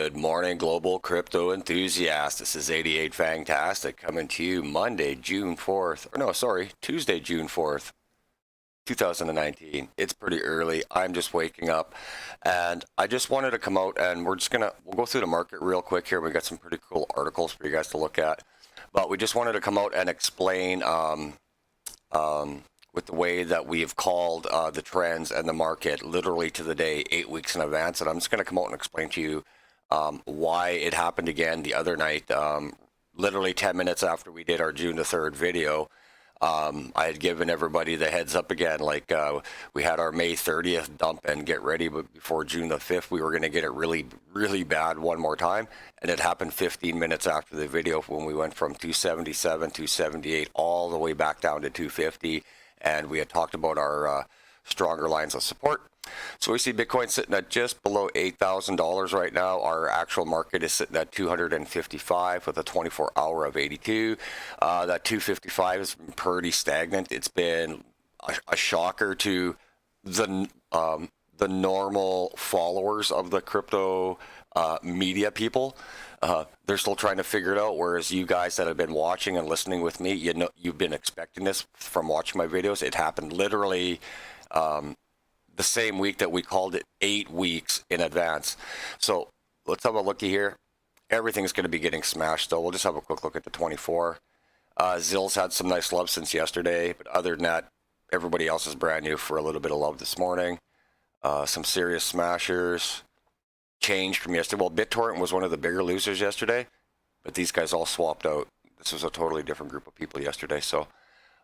Good morning, global crypto enthusiasts. This is 88 Fantastic coming to you Monday, June 4th. Or no, sorry, Tuesday, June 4th, 2019. It's pretty early. I'm just waking up. And I just wanted to come out and we'll go through the market real quick here. We got some pretty cool articles for you guys to look at. But we just wanted to come out and explain with the way that we have called the trends and the market literally to the day, 8 weeks in advance. And I'm just going to come out and explain to you why it happened again the other night, literally 10 minutes after we did our June the 3rd video. I had given everybody the heads up again, like we had our May 30th dump and get ready, but before June the 5th, we were going to get it really, really bad one more time. And it happened 15 minutes after the video when we went from 277, 278, all the way back down to 250. And we had talked about our stronger lines of support. So we see Bitcoin sitting at just below $8,000 right now. Our actual market is sitting at 255 with a 24-hour of 82. That 255 has been pretty stagnant. It's been a shocker to the normal followers of the crypto media people. They're still trying to figure it out, whereas you guys that have been watching and listening with me, you know, you've been expecting this from watching my videos. It happened literally the same week that we called it 8 weeks in advance. So let's have a looky here. Everything's going to be getting smashed though. We'll just have a quick look at the 24. Zill's had some nice love since yesterday, but other than that, everybody else is brand new for a little bit of love this morning. Some serious smashers changed from yesterday. Well, BitTorrent was one of the bigger losers yesterday, but these guys all swapped out. This was a totally different group of people yesterday. So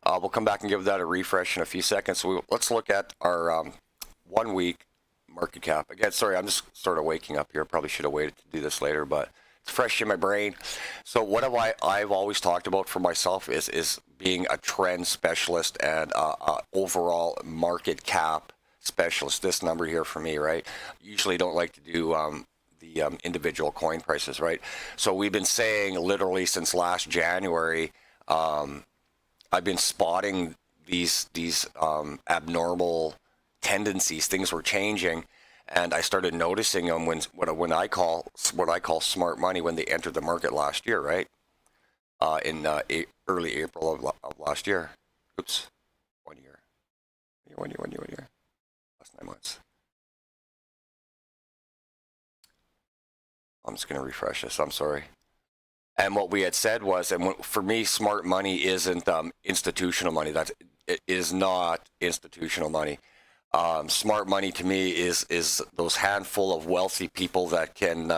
we'll come back and give that a refresh in a few seconds. So let's look at our 1 week market cap. Again, sorry, I'm just sort of waking up here. Probably should have waited to do this later, but it's fresh in my brain. So what have I've always talked about for myself is being a trend specialist and overall market cap specialist. This number here for me, right? Usually don't like to do the individual coin prices, right? So we've been saying literally since last January, I've been spotting these abnormal tendencies. Things were changing, and I started noticing them when I call smart money when they entered the market last year, right? In early April of last year. Oops, 1 year. 1 year. Last 9 months. I'm just going to refresh this. I'm sorry. And what we had said was, and for me, smart money isn't institutional money. It is not institutional money. Smart money to me is those handful of wealthy people that can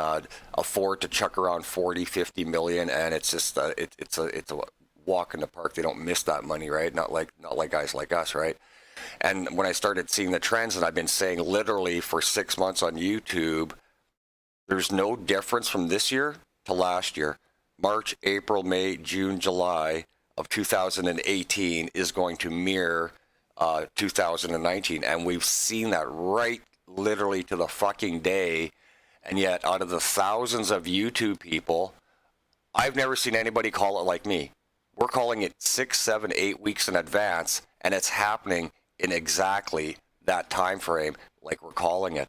afford to chuck around 40, 50 million, and it's just it's a walk in the park. They don't miss that money, right? Not like guys like us, right? And when I started seeing the trends, and I've been saying literally for 6 months on YouTube, there's no difference from this year to last year. March, April, May, June, July of 2018 is going to mirror 2019, and we've seen that right literally to the fucking day. And yet out of the thousands of YouTube people, I've never seen anybody call it like me. We're calling it 6, 7, 8 weeks in advance, and it's happening in exactly that time frame like we're calling it.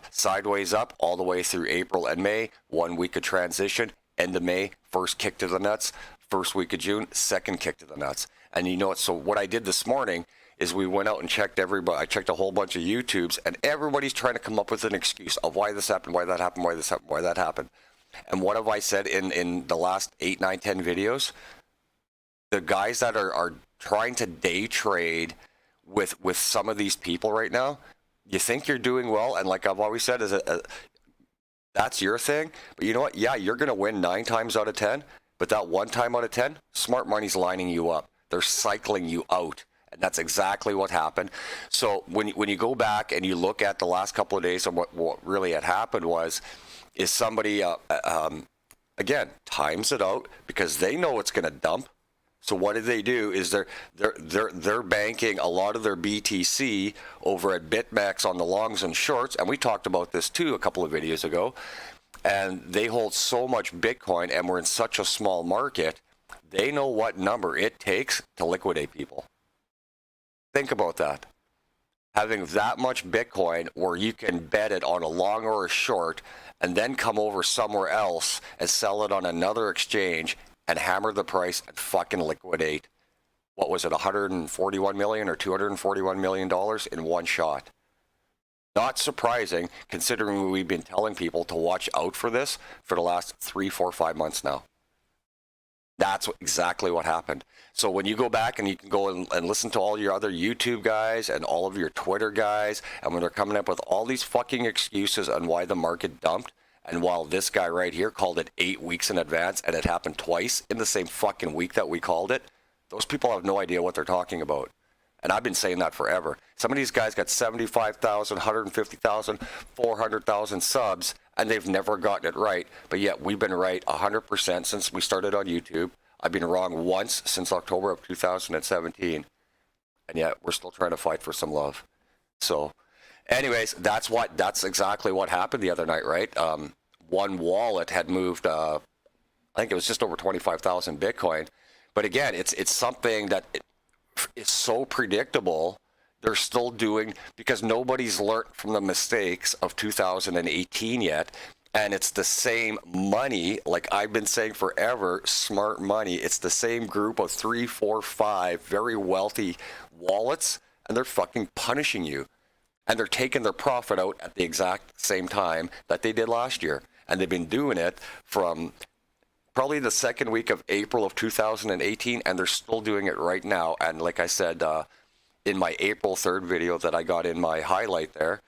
Sideways up all the way through April and May, 1 week of transition, end of May, first kick to the nuts, first week of June, second kick to the nuts. And you know what? So what I did this morning is we went out and checked everybody. I checked a whole bunch of YouTubes, and everybody's trying to come up with an excuse of why this happened, why that happened, why this happened, why that happened. And what have I said in the last 8, 9, 10 videos? The guys that are trying to day trade with some of these people right now, you think you're doing well, and like I've always said, that's your thing. But you know what? Yeah, you're going to win 9 times out of 10, but that 1 time out of 10, smart money's lining you up. They're cycling you out. And that's exactly what happened. So when you go back and you look at the last couple of days of what really had happened is somebody, again, times it out because they know it's going to dump. So what do? Is they're banking a lot of their BTC over at BitMEX on the longs and shorts. And we talked about this too a couple of videos ago. And they hold so much Bitcoin, and we're in such a small market, they know what number it takes to liquidate people. Think about that. having that much Bitcoin where you can bet it on a long or a short and then come over somewhere else and sell it on another exchange and hammer the price and fucking liquidate, what was it, 141 million or 241 million dollars in one shot. Not surprising, considering we've been telling people to watch out for this for the last 3, 4, 5 months now. That's exactly what happened. So when you go back and you can go and listen to all your other YouTube guys and all of your Twitter guys, and when they're coming up with all these fucking excuses on why the market dumped, and while this guy right here called it 8 weeks in advance and it happened twice in the same fucking week that we called it, those people have no idea what they're talking about. And I've been saying that forever. Some of these guys got 75,000, 150,000, 400,000 subs, and they've never gotten it right. But yet we've been right 100% since we started on YouTube. I've been wrong once since October of 2017. And yet we're still trying to fight for some love. So anyways, that's exactly what happened the other night, right? One wallet had moved, I think it was just over 25,000 Bitcoin. But again, it's something that is so predictable. They're still doing, because nobody's learned from the mistakes of 2018 yet. And it's the same money, like I've been saying forever, smart money. It's the same group of 3, 4, 5 very wealthy wallets, and they're fucking punishing you. And they're taking their profit out at the exact same time that they did last year. And they've been doing it from probably the second week of April of 2018, and they're still doing it right now. And like I said, in my April 3rd video that I got in my highlight there,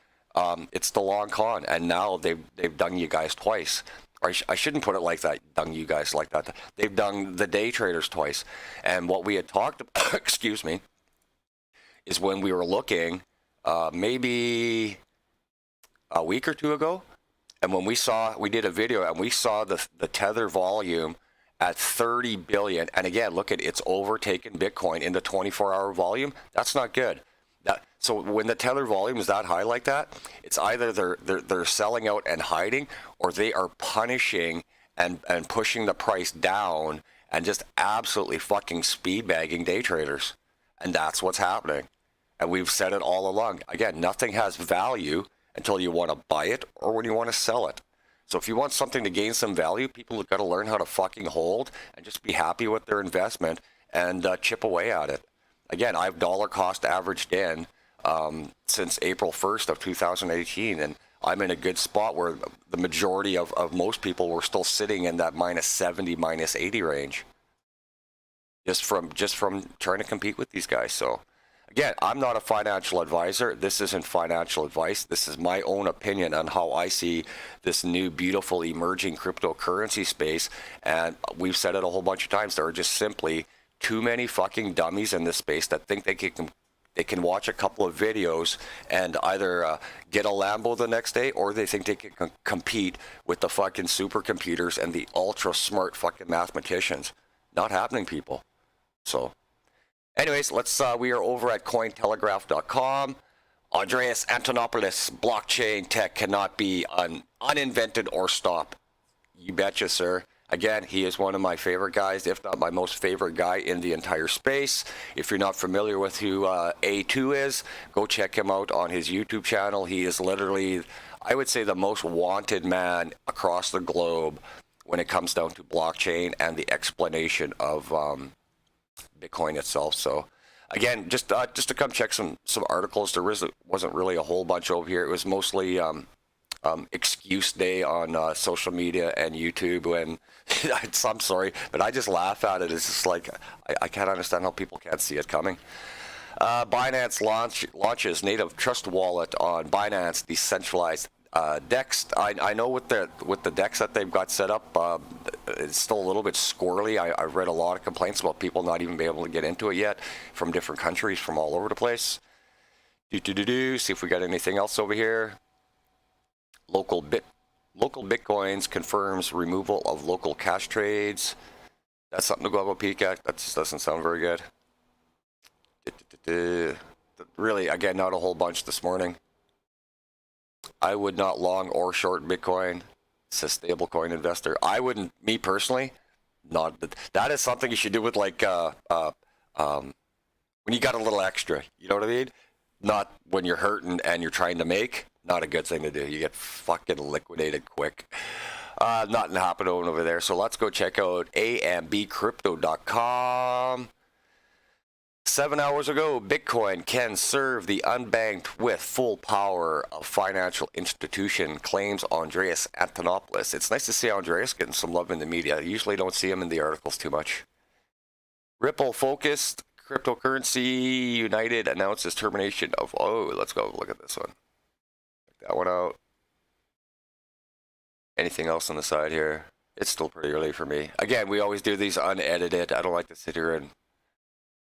it's the long con, and now they've done you guys twice. Or I shouldn't put it like that, done you guys like that. They've done the day traders twice. And what we had talked about, excuse me, is when we were looking maybe a week or two ago, and when we did a video and we saw the Tether volume at 30 billion, and again, look at it's overtaken Bitcoin in the 24-hour volume. That's not good. So when the Tether volume is that high like that, it's either they're selling out and hiding, or they are punishing and pushing the price down and just absolutely fucking speed bagging day traders. And that's what's happening. And we've said it all along. Again, nothing has value until you want to buy it or when you want to sell it. So if you want something to gain some value, people have got to learn how to fucking hold and just be happy with their investment and chip away at it. Again, I've dollar cost averaged in since April 1st of 2018, and I'm in a good spot where the majority of most people were still sitting in that minus 70, minus 80 range. Just from trying to compete with these guys. So again, I'm not a financial advisor. This isn't financial advice. This is my own opinion on how I see this new, beautiful, emerging cryptocurrency space. And we've said it a whole bunch of times. There are just simply too many fucking dummies in this space that think they can watch a couple of videos and either get a Lambo the next day, or they think they can compete with the fucking supercomputers and the ultra smart fucking mathematicians. Not happening, people. So anyways, we are over at Cointelegraph.com. Andreas Antonopoulos, blockchain tech cannot be uninvented or stopped. You betcha, sir. Again, he is one of my favorite guys, if not my most favorite guy in the entire space. If you're not familiar with who A2 is, go check him out on his YouTube channel. He is literally, I would say, the most wanted man across the globe when it comes down to blockchain and the explanation of Bitcoin itself. So again, just to come check some articles. There wasn't really a whole bunch over here. It was mostly excuse day on social media and YouTube. And I'm sorry, but I just laugh at it. It's just like I can't understand how people can't see it coming. Binance launches native trust wallet on Binance decentralized DEX. I know with the DEX that they've got set up, it's still a little bit squirrely. I've read a lot of complaints about people not even being able to get into it yet from different countries from all over the place. See if we got anything else over here. Local Bitcoins confirms removal of local cash trades. That's something to go have a peek at. That just doesn't sound very good. Really, again, not a whole bunch this morning. I would not long or short Bitcoin. Says stablecoin investor. I wouldn't, me personally, not. That is something you should do with like when you got a little extra. You know what I mean? not when you're hurting and you're trying to make. Not a good thing to do. You get fucking liquidated quick. Nothing happening over there. So let's go check out ambcrypto.com. 7 hours ago, Bitcoin can serve the unbanked with full power of financial institution, claims Andreas Antonopoulos. It's nice to see Andreas getting some love in the media. I usually don't see him in the articles too much. Ripple focused cryptocurrency United announces termination of. Oh, let's go look at this one. Check that one out. Anything else on the side here? It's still pretty early for me. Again, we always do these unedited. I don't like to sit here and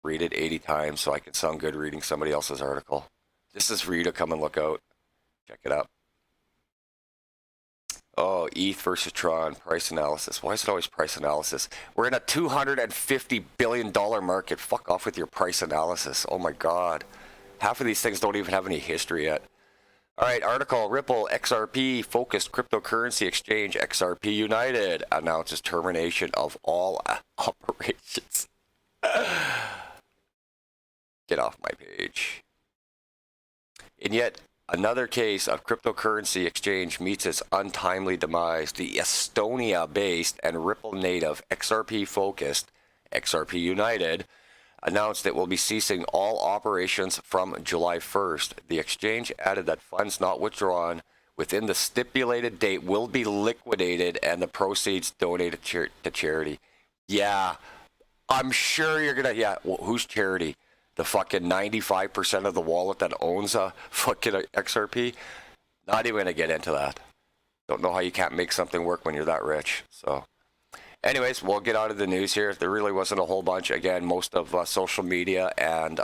read it 80 times so I can sound good reading somebody else's article. This is for you to come and look out. Check it out. Oh, ETH versus Tron, price analysis. Why is it always price analysis? We're in a $250 billion market. Fuck off with your price analysis. Oh my God. Half of these things don't even have any history yet. All right, article, Ripple XRP focused cryptocurrency exchange XRP United announces termination of all operations. Get off my page. In yet another case of cryptocurrency exchange meets its untimely demise, the Estonia-based and Ripple native XRP-focused XRP United announced it will be ceasing all operations from July 1st. The exchange added that funds not withdrawn within the stipulated date will be liquidated and the proceeds donated to charity. Yeah, I'm sure you're gonna. Yeah, well, who's charity? The fucking 95% of the wallet that owns a fucking XRP? Not even gonna get into that. Don't know how you can't make something work when you're that rich. So, anyways, we'll get out of the news here. There really wasn't a whole bunch. Again, most of social media and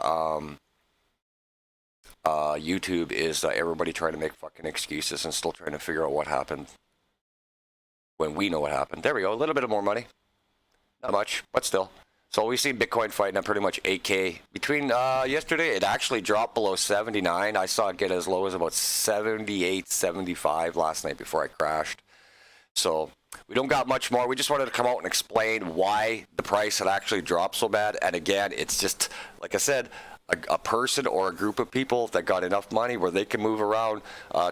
YouTube is everybody trying to make fucking excuses and still trying to figure out what happened when we know what happened. There we go. A little bit of more money. Not much, but still. So we've seen Bitcoin fighting at pretty much 8K. Between yesterday, it actually dropped below 79. I saw it get as low as about 78, 75 last night before I crashed. So we don't got much more. We just wanted to come out and explain why the price had actually dropped so bad. And again, it's just, like I said, a person or a group of people that got enough money where they can move around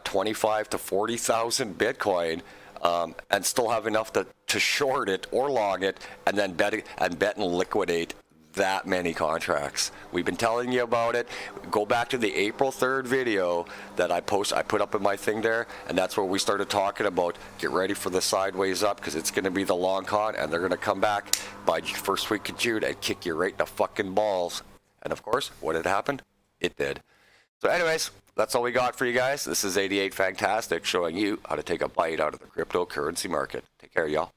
25 to 40,000 Bitcoin and still have enough to short it or long it and then bet and liquidate that many contracts. We've been telling you about it. Go back to the April 3rd video that I put up in my thing there, and that's where we started talking about get ready for the sideways up because it's going to be the long con and they're going to come back by first week of June and kick you right in the fucking balls. And of course, what had happened? It did. So anyways, that's all we got for you guys. This is 88 Fantastic showing you how to take a bite out of the cryptocurrency market. Take care, y'all.